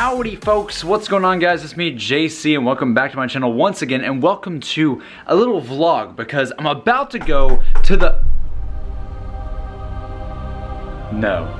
Howdy folks, what's going on guys? It's me, JC, and welcome back to my channel once again, and welcome to a little vlog because I'm about to go to the... No.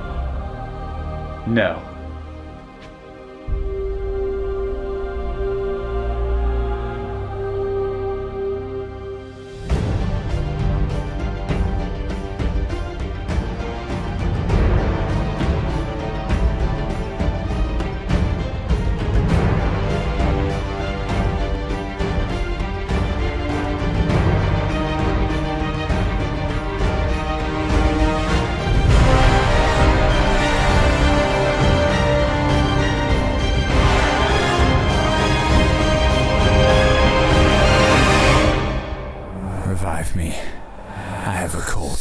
Revive me. I have a cold.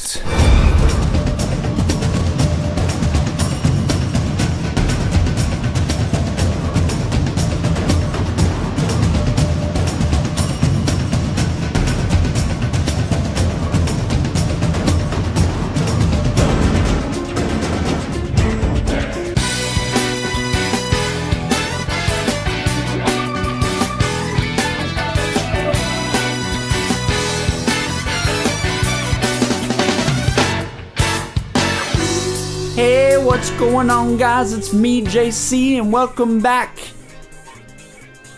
Hey, what's going on guys? It's me, JC, and welcome back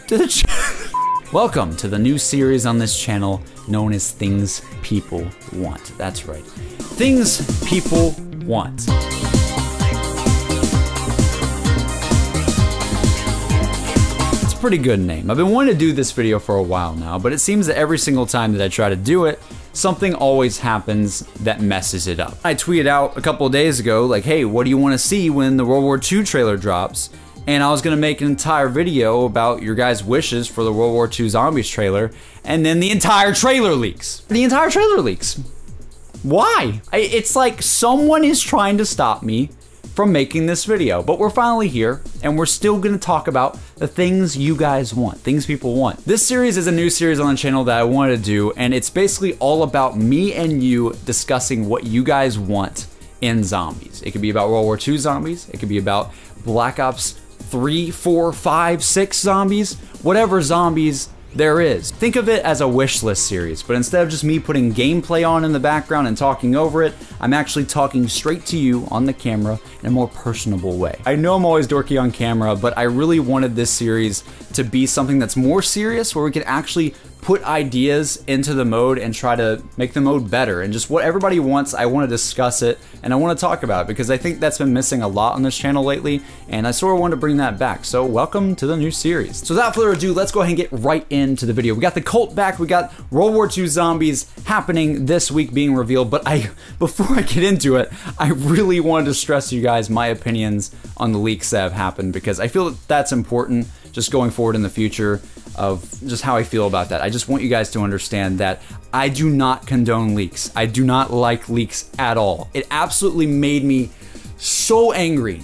to the channel. Welcome to the new series on this channel known as Things People Want. That's right. Things People Want. It's a pretty good name. I've been wanting to do this video for a while now, but it seems that every single time that I try to do it, something always happens that messes it up. I tweeted out a couple of days ago, like, hey, what do you want to see when the World War II trailer drops? And I was gonna make an entire video about your guys' wishes for the World War II Zombies trailer, and then the entire trailer leaks. The entire trailer leaks. Why? It's like someone is trying to stop me from making this video, but we're finally here, and we're still gonna talk about the things you guys want, things people want. This series is a new series on the channel that I wanted to do, and it's basically all about me and you discussing what you guys want in zombies. It could be about World War II zombies, it could be about Black Ops 3, 4, 5, 6 zombies, whatever zombies there is. Think of it as a wish list series, but instead of just me putting gameplay on in the background and talking over it, I'm actually talking straight to you on the camera in a more personable way. I know I'm always dorky on camera, but I really wanted this series to be something that's more serious, where we can actually put ideas into the mode and try to make the mode better. And just what everybody wants, I want to discuss it and I want to talk about it, because I think that's been missing a lot on this channel lately, and I sort of want to bring that back. So welcome to the new series. So without further ado, let's go ahead and get right into the video. We got the cult back, we got World War II Zombies happening this week being revealed, but before I get into it, I really wanted to stress to you guys my opinions on the leaks that have happened, because I feel that that's important just going forward in the future of just how I feel about that. I just want you guys to understand that I do not condone leaks. I do not like leaks at all. It absolutely made me so angry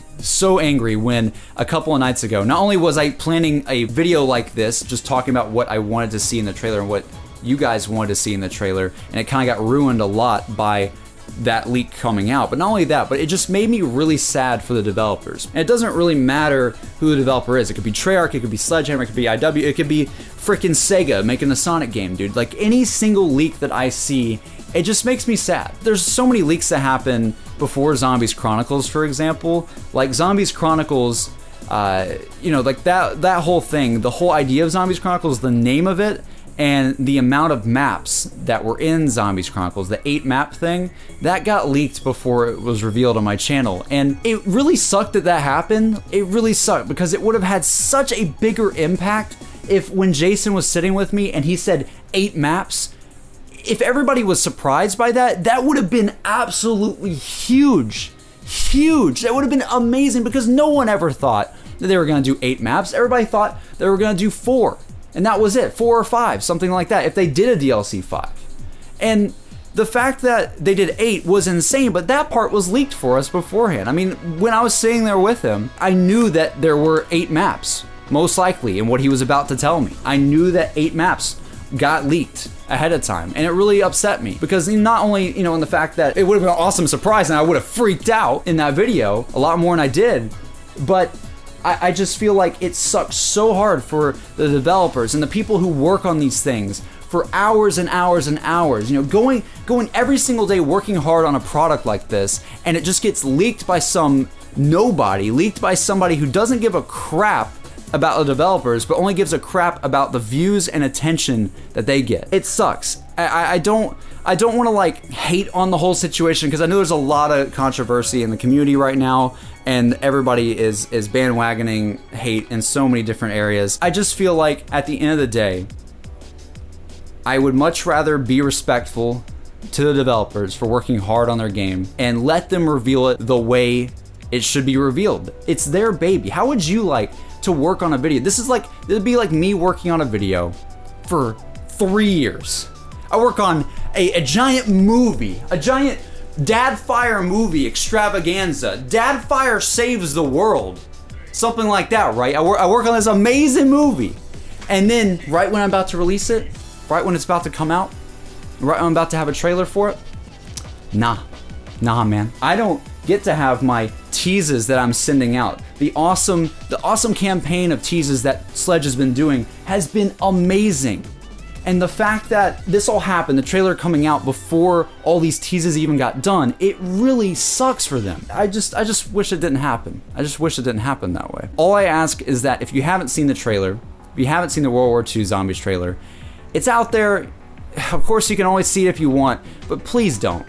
when a couple of nights ago, not only was I planning a video like this, just talking about what I wanted to see in the trailer and what you guys wanted to see in the trailer, and it kind of got ruined a lot by that leak coming out. But not only that, but it just made me really sad for the developers. And it doesn't really matter who the developer is. It could be Treyarch, it could be Sledgehammer, it could be IW, it could be freaking Sega making the Sonic game, dude. Like, any single leak that I see, it just makes me sad. There's so many leaks that happen before Zombies Chronicles, for example. Like Zombies Chronicles, you know, like that whole thing, the whole idea of Zombies Chronicles, the name of it, and the amount of maps that were in Zombies Chronicles, the 8-map thing, that got leaked before it was revealed on my channel. And it really sucked that that happened. It really sucked, because it would have had such a bigger impact if, when Jason was sitting with me and he said 8 maps, if everybody was surprised by that, that would have been absolutely huge. Huge. That would have been amazing, because no one ever thought that they were going to do 8 maps. Everybody thought they were going to do 4. And that was it, 4 or 5, something like that, if they did a DLC 5. And the fact that they did 8 was insane, but that part was leaked for us beforehand. I mean, when I was sitting there with him, I knew that there were 8 maps, most likely, in what he was about to tell me. I knew that 8 maps got leaked ahead of time, and it really upset me, because not only, you know, in the fact that it would have been an awesome surprise and I would have freaked out in that video a lot more than I did, but I just feel like it sucks so hard for the developers and the people who work on these things for hours and hours and hours, you know, going every single day working hard on a product like this, and it just gets leaked by some nobody, leaked by somebody who doesn't give a crap about the developers, but only gives a crap about the views and attention that they get. It sucks. I don't want to like hate on the whole situation, because I know there's a lot of controversy in the community right now, and everybody is bandwagoning hate in so many different areas. I just feel like at the end of the day, I would much rather be respectful to the developers for working hard on their game and let them reveal it the way it should be revealed. It's their baby. How would you like to work on a video? This would be like me working on a video for 3 years. I work on a giant movie, a giant Dad Fire movie extravaganza. Dad Fire saves the world. Something like that, right? I work on this amazing movie. And then right when I'm about to release it, right when it's about to come out, right when I'm about to have a trailer for it, nah, man. I don't get to have my teases that I'm sending out. The awesome campaign of teases that Sledge has been doing has been amazing. And the fact that this all happened, the trailer coming out before all these teases even got done, it really sucks for them. I just wish it didn't happen. I just wish it didn't happen that way. All I ask is that if you haven't seen the trailer, if you haven't seen the World War II Zombies trailer, it's out there. Of course, you can always see it if you want, but please don't.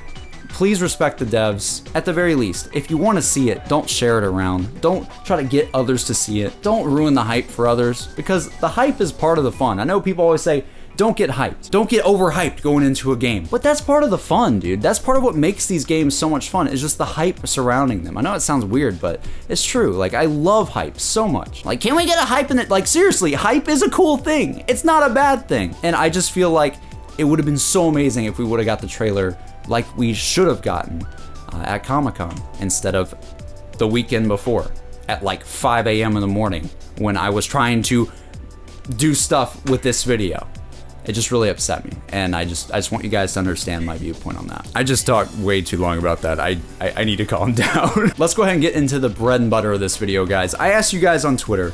Please respect the devs, at the very least. If you want to see it, don't share it around. Don't try to get others to see it. Don't ruin the hype for others, because the hype is part of the fun. I know people always say, don't get hyped. Don't get overhyped going into a game. But that's part of the fun, dude. That's part of what makes these games so much fun, is just the hype surrounding them. I know it sounds weird, but it's true. Like, I love hype so much. Like, can we get a hype in it? Like, seriously, hype is a cool thing. It's not a bad thing. And I just feel like it would have been so amazing if we would have got the trailer like we should have gotten at Comic-Con, instead of the weekend before at like 5 a.m. in the morning when I was trying to do stuff with this video. It just really upset me, and I just want you guys to understand my viewpoint on that. I just talked way too long about that. I need to calm down. Let's go ahead and get into the bread and butter of this video, guys. I asked you guys on Twitter,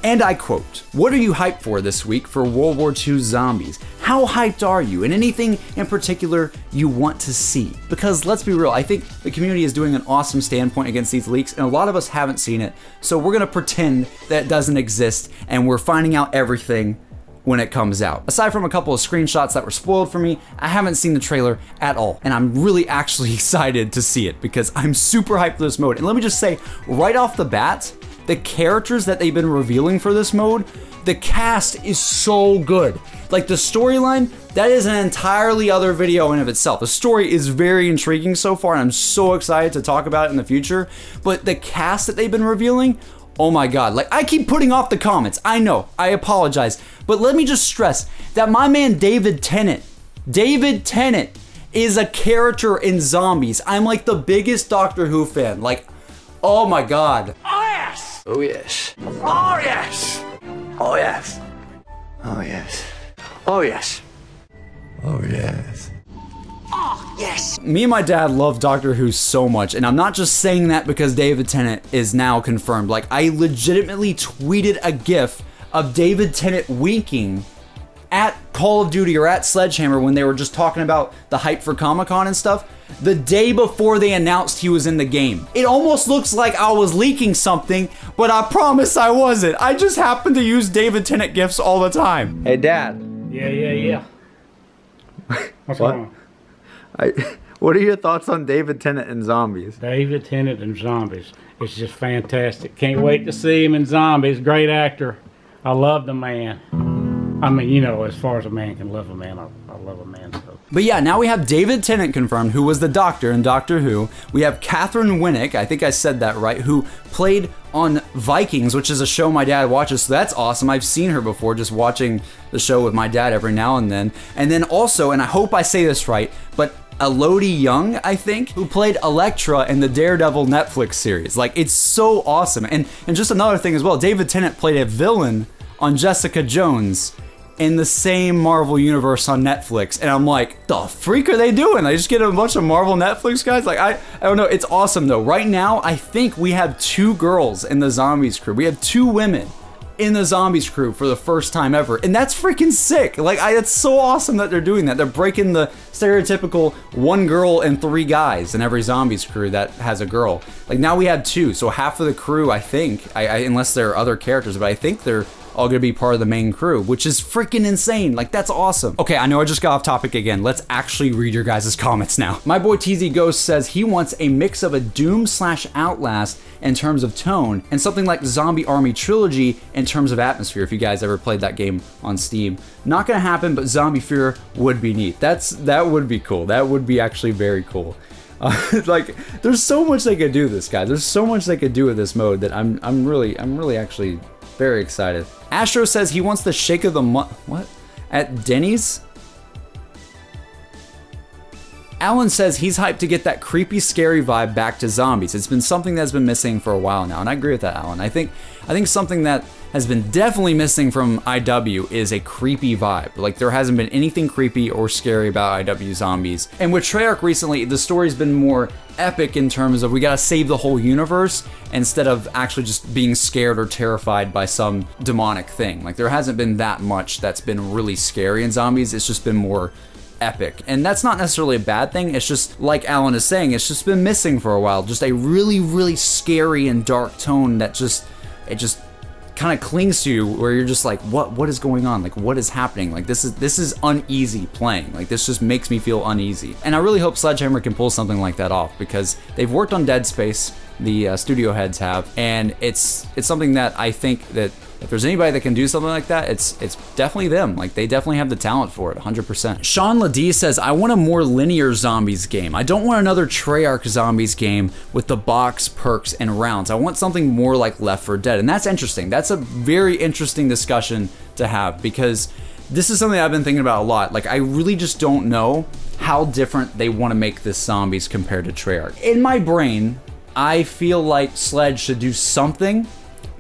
and I quote, "What are you hyped for this week for World War II Zombies? How hyped are you? And anything in particular you want to see?" Because let's be real, I think the community is doing an awesome standpoint against these leaks, and a lot of us haven't seen it, so we're gonna pretend that it doesn't exist, and we're finding out everything when it comes out. Aside from a couple of screenshots that were spoiled for me, I haven't seen the trailer at all, and I'm really actually excited to see it because I'm super hyped for this mode. And let me just say, right off the bat, the characters that they've been revealing for this mode, the cast is so good. Like, the storyline, that is an entirely other video in and of itself. The story is very intriguing so far, and I'm so excited to talk about it in the future. But the cast that they've been revealing, oh my god, like, I keep putting off the comments, I know, I apologize, but let me just stress that my man David Tennant is a character in Zombies. I'm like the biggest Doctor Who fan, like, oh my god. Oh yes! Oh yes. Oh yes! Oh yes. Oh yes. Oh yes. Oh yes. Oh yes! Me and my dad love Doctor Who so much, and I'm not just saying that because David Tennant is now confirmed. Like, I legitimately tweeted a gif of David Tennant winking at Call of Duty or at Sledgehammer when they were just talking about the hype for Comic-Con and stuff, the day before they announced he was in the game. It almost looks like I was leaking something, but I promise I wasn't. I just happen to use David Tennant gifs all the time. Hey, Dad. Yeah. What's wrong? What are your thoughts on David Tennant and Zombies? David Tennant and Zombies. It's just fantastic. Can't wait to see him in Zombies. Great actor. I love the man. I mean, you know, as far as a man can love a man, I love a man. So. But yeah, now we have David Tennant confirmed, who was the Doctor in Doctor Who. We have Catherine Winnick, I think I said that right, who played on Vikings, which is a show my dad watches, so that's awesome. I've seen her before, just watching the show with my dad every now and then. And then also, and I hope I say this right, but Elodie Young, I think, who played Elektra in the Daredevil Netflix series. Like, it's so awesome. And just another thing as well, David Tennant played a villain on Jessica Jones in the same Marvel universe on Netflix, and I'm like, the freak are they doing? I just get a bunch of Marvel Netflix guys? Like, I don't know. It's awesome though. Right now, I think we have 2 girls in the Zombies crew. We have 2 women in the Zombies crew for the first time ever, and that's freaking sick. Like, it's so awesome that they're doing that. They're breaking the stereotypical 1 girl and 3 guys in every Zombies crew that has a girl. Like, now we have 2, so half of the crew, I think, unless there are other characters, but I think they're all gonna be part of the main crew, which is freaking insane. Like, that's awesome. Okay, I know I just got off topic again. Let's actually read your guys' comments now. My boy TZ Ghost says he wants a mix of a Doom/Outlast in terms of tone, and something like Zombie Army Trilogy in terms of atmosphere, if you guys ever played that game on Steam. Not gonna happen, but Zombie Fear would be neat. That would be cool. That would be actually very cool. Like, there's so much they could do with this guy. There's so much they could do with this mode that I'm really actually very excited. Astro says he wants the shake of the month. What? At Denny's? Alan says he's hyped to get that creepy, scary vibe back to Zombies. It's been something that's been missing for a while now, and I agree with that, Alan. I think something that has been definitely missing from IW is a creepy vibe. Like, there hasn't been anything creepy or scary about IW Zombies. And with Treyarch recently, the story's been more epic in terms of we gotta save the whole universe instead of actually just being scared or terrified by some demonic thing. Like, there hasn't been that much that's been really scary in Zombies. It's just been more epic, and that's not necessarily a bad thing. It's just, like Alan is saying, it's just been missing for a while. Just a really scary and dark tone that just kind of clings to you, where you're just like, what is going on? Like, what is happening? Like, this is uneasy playing. Like, this just makes me feel uneasy. And I really hope Sledgehammer can pull something like that off, because they've worked on Dead Space, the studio heads have, and it's something that I think that if there's anybody that can do something like that, it's definitely them. Like, they definitely have the talent for it, 100%. Sean Ladie says, I want a more linear Zombies game. I don't want another Treyarch Zombies game with the box, perks, and rounds. I want something more like Left 4 Dead. And that's interesting. That's a very interesting discussion to have, because this is something I've been thinking about a lot. Like, I really just don't know how different they want to make this Zombies compared to Treyarch. In my brain, I feel like Sledge should do something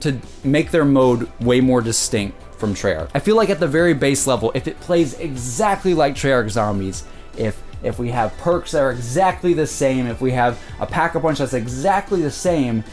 to make their mode way more distinct from Treyarch. I feel like at the very base level, if it plays exactly like Treyarch Zombies, if we have perks that are exactly the same, if we have a pack-a-punch that's exactly the same,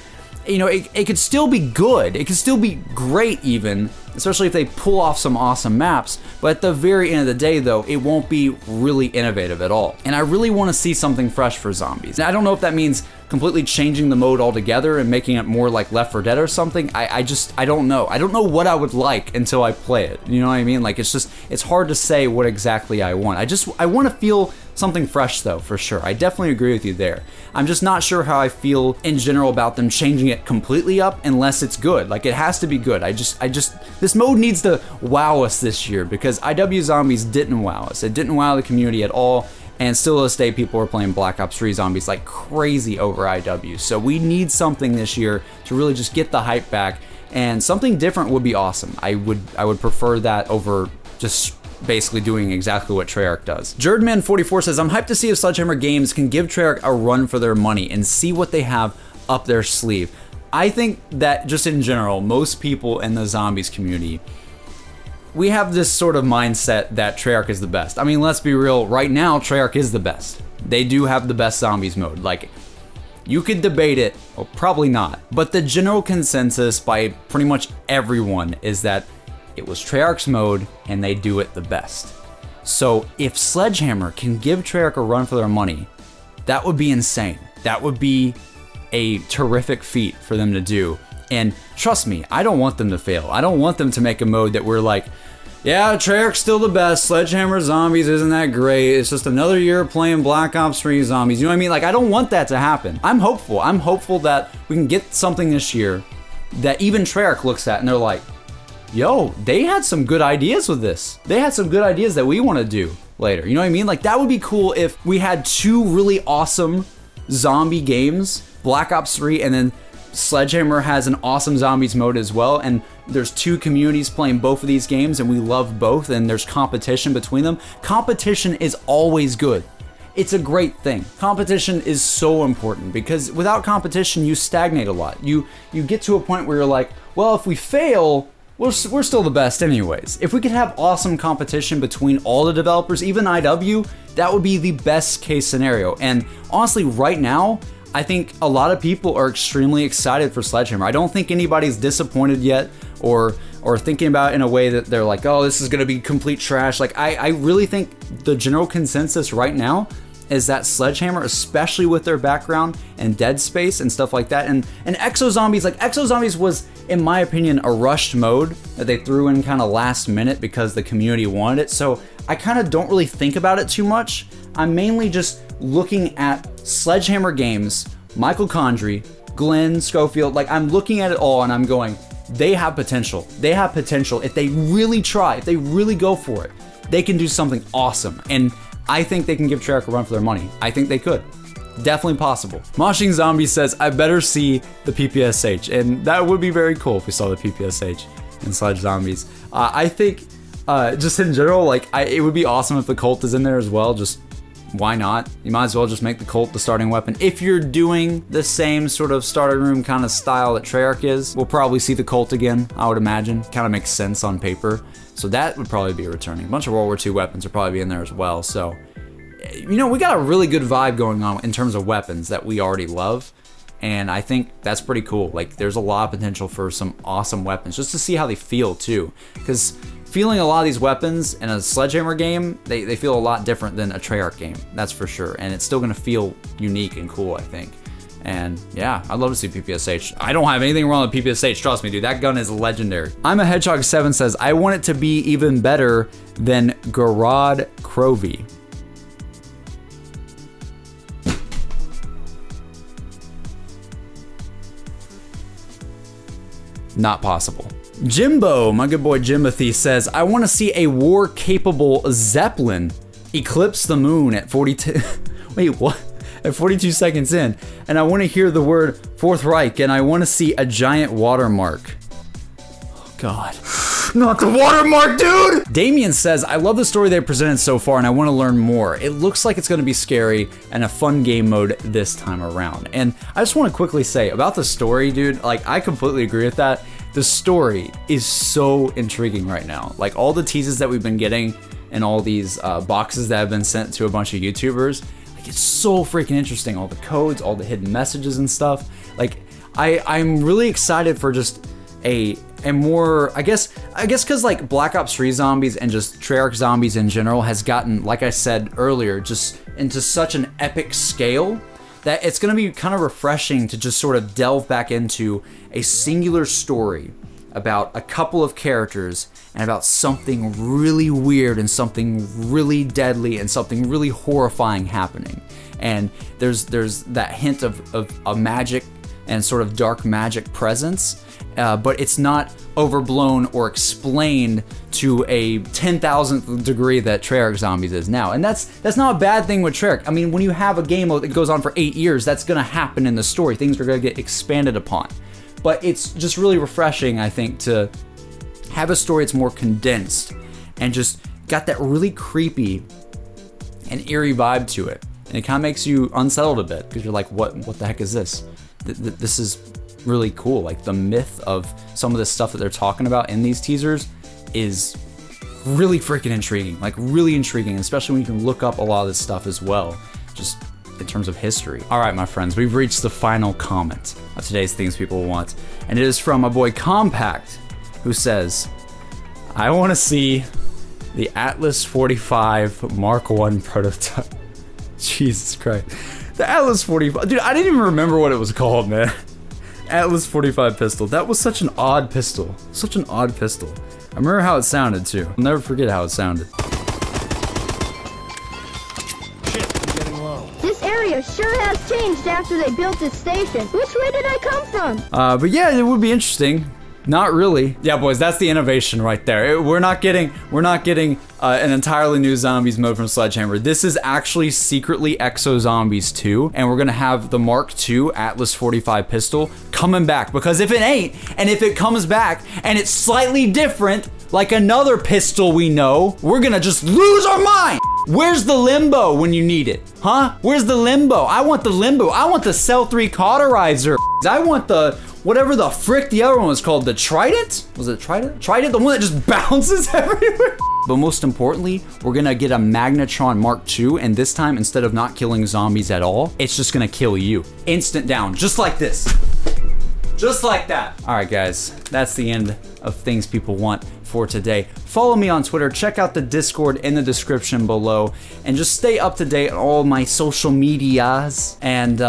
you know, it could still be good. It could still be great even, especially if they pull off some awesome maps. But at the very end of the day though, it won't be really innovative at all. And I really want to see something fresh for Zombies. Now, I don't know if that means completely changing the mode altogether and making it more like Left 4 Dead or something. I don't know. I don't know what I would like until I play it. You know what I mean? Like, it's hard to say what exactly I want. I want to feel something fresh though, for sure. I definitely agree with you there. I'm just not sure how I feel in general about them changing it completely up unless it's good. Like, it has to be good. This mode needs to wow us this year, because IW Zombies didn't wow us. It didn't wow the community at all. And still to this day, people are playing Black Ops 3 Zombies like crazy over IW. So we need something this year to really just get the hype back, and something different would be awesome. I would prefer that over just basically doing exactly what Treyarch does. Jerdman44 says, I'm hyped to see if Sledgehammer Games can give Treyarch a run for their money and see what they have up their sleeve. I think that just in general, most people in the Zombies community, we have this sort of mindset that Treyarch is the best. I mean, let's be real, right now, Treyarch is the best. They do have the best Zombies mode. Like, you could debate it, well, probably not, but the general consensus by pretty much everyone is that it was Treyarch's mode and they do it the best. So if Sledgehammer can give Treyarch a run for their money, that would be insane. That would be a terrific feat for them to do. And trust me, I don't want them to fail. I don't want them to make a mode that we're like, yeah, Treyarch's still the best, Sledgehammer Zombies isn't that great, it's just another year playing Black Ops 3 Zombies. You know what I mean? Like, I don't want that to happen. I'm hopeful. I'm hopeful that we can get something this year that even Treyarch looks at and they're like, yo, they had some good ideas with this. They had some good ideas that we want to do later. You know what I mean? Like, that would be cool if we had 2 really awesome zombie games, Black Ops 3, and then Sledgehammer has an awesome Zombies mode as well, and there's 2 communities playing both of these games and we love both, and there's competition between them. Competition is always good. It's a great thing. Competition is so important, because without competition you stagnate a lot. You get to a point where you're like, well, if we fail, we're still the best anyways. If we could have awesome competition between all the developers, even IW, that would be the best case scenario. And honestly, right now, I think a lot of people are extremely excited for Sledgehammer. I don't think anybody's disappointed yet or thinking about it in a way that they're like, oh, this is gonna be complete trash. Like, I really think the general consensus right now is that Sledgehammer, especially with their background and Dead Space and stuff like that, and Exo Zombies, like Exo Zombies was, in my opinion, a rushed mode that they threw in kind of last minute because the community wanted it. So I kind of don't really think about it too much. I'm mainly just looking at Sledgehammer Games, Michael Condrey, Glenn Schofield. Like, I'm looking at it all and I'm going, they have potential. They have potential. If they really try, if they really go for it, they can do something awesome. And I think they can give Treyarch a run for their money. I think they could. Definitely possible. Moshing Zombie says, I better see the PPSH. And that would be very cool if we saw the PPSH in Sledge Zombies. I think, just in general, like, it would be awesome if the Colt is in there as well. Just, why not? You might as well just make the Colt the starting weapon. If you're doing the same sort of starting room kind of style that Treyarch is, we'll probably see the Colt again, I would imagine. Kind of makes sense on paper. So that would probably be returning. A bunch of World War II weapons would probably be in there as well. So, you know, we got a really good vibe going on in terms of weapons that we already love. And I think that's pretty cool. Like, there's a lot of potential for some awesome weapons, just to see how they feel too. Because feeling a lot of these weapons in a Sledgehammer game, they feel a lot different than a Treyarch game, that's for sure. And it's still gonna feel unique and cool, I think. And yeah, I'd love to see PPSH. I don't have anything wrong with PPSH, trust me, dude. That gun is legendary. I'm a Hedgehog 7 says, I want it to be even better than Garad Crovey. Not possible. Jimbo, my good boy Jimothy says, I want to see a war-capable Zeppelin eclipse the moon at 42... Wait, what? At 42 seconds in, and I want to hear the word Fourth Reich, and I want to see a giant watermark. Oh God, not the watermark, dude! Damian says, I love the story they presented so far, and I want to learn more. It looks like it's going to be scary and a fun game mode this time around. And I just want to quickly say about the story, dude, like, I completely agree with that. The story is so intriguing right now. Like, all the teases that we've been getting and all these boxes that have been sent to a bunch of YouTubers, it's so freaking interesting. All the codes, all the hidden messages and stuff. Like, I'm really excited for just a more, I guess because like Black Ops 3 Zombies and just Treyarch Zombies in general has gotten, like I said earlier, just into such an epic scale that it's gonna be kind of refreshing to just sort of delve back into a singular story about a couple of characters and about something really weird and something really deadly and something really horrifying happening. And there's that hint of a magic and sort of dark magic presence, but it's not overblown or explained to a 10,000th degree that Treyarch Zombies is now. And that's not a bad thing with Treyarch. I mean, when you have a game that goes on for 8 years, that's gonna happen in the story. Things are gonna get expanded upon. But it's just really refreshing, I think, to have a story that's more condensed and just got that really creepy and eerie vibe to it. And it kind of makes you unsettled a bit because you're like, what the heck is this? This is really cool. Like, the myth of some of the stuff that they're talking about in these teasers is really freaking intriguing. Like, really intriguing, especially when you can look up a lot of this stuff as well, just in terms of history. All right, my friends, we've reached the final comment of today's Things People Want, and it is from my boy Compact, who says, I want to see the Atlas 45 Mark I prototype. Jesus Christ. The Atlas 45, dude, I didn't even remember what it was called, man. Atlas 45 pistol. That was such an odd pistol. Such an odd pistol. I remember how it sounded too. I'll never forget how it sounded. This area sure has changed after they built this station. Which way did I come from? But yeah, it would be interesting. Not really. Yeah, boys, that's the innovation right there. We're not getting an entirely new Zombies mode from Sledgehammer. This is actually secretly Exo Zombies 2, and we're gonna have the Mark II Atlas 45 pistol coming back. Because if it ain't, and if it comes back, and it's slightly different, like another pistol we know, we're gonna just lose our mind! Where's the limbo when you need it? Huh? Where's the limbo? I want the limbo. I want the Cell 3 cauterizer. I want the, whatever the frick the other one was called, the Trident? Was it Trident? Trident, the one that just bounces everywhere? But most importantly, we're gonna get a Magnetron Mark II, and this time, instead of not killing zombies at all, it's just gonna kill you. Instant down, just like this. Just like that. All right, guys, that's the end of things people want for today. Follow me on Twitter, check out the Discord in the description below, and just stay up to date on all my social medias, and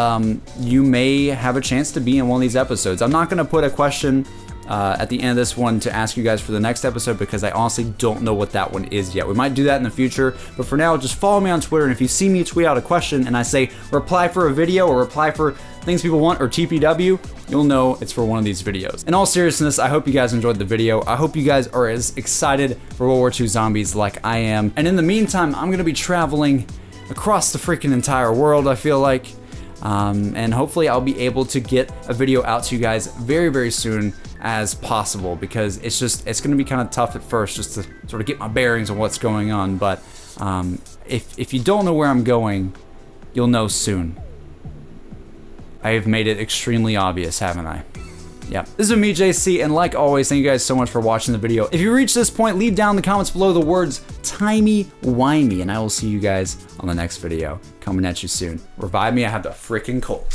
you may have a chance to be in one of these episodes. I'm not gonna put a question at the end of this one to ask you guys for the next episode because I honestly don't know what that one is yet. We might do that in the future, but for now, just follow me on Twitter, and if you see me tweet out a question and I say reply for a video or reply for things people want or TPW, you'll know it's for one of these videos. In all seriousness, I hope you guys enjoyed the video. I hope you guys are as excited for World War II Zombies like I am. And in the meantime, I'm gonna be traveling across the freaking entire world, I feel like. And hopefully I'll be able to get a video out to you guys very, very soon as possible, because it's gonna be kind of tough at first just to sort of get my bearings on what's going on. But if you don't know where I'm going, you'll know soon. I have made it extremely obvious, haven't I? Yeah. This is me, JC, and like always, thank you guys so much for watching the video. If you reach this point, leave down in the comments below the words timey-wimey, and I will see you guys on the next video. Coming at you soon. Revive me, I have the freaking cold.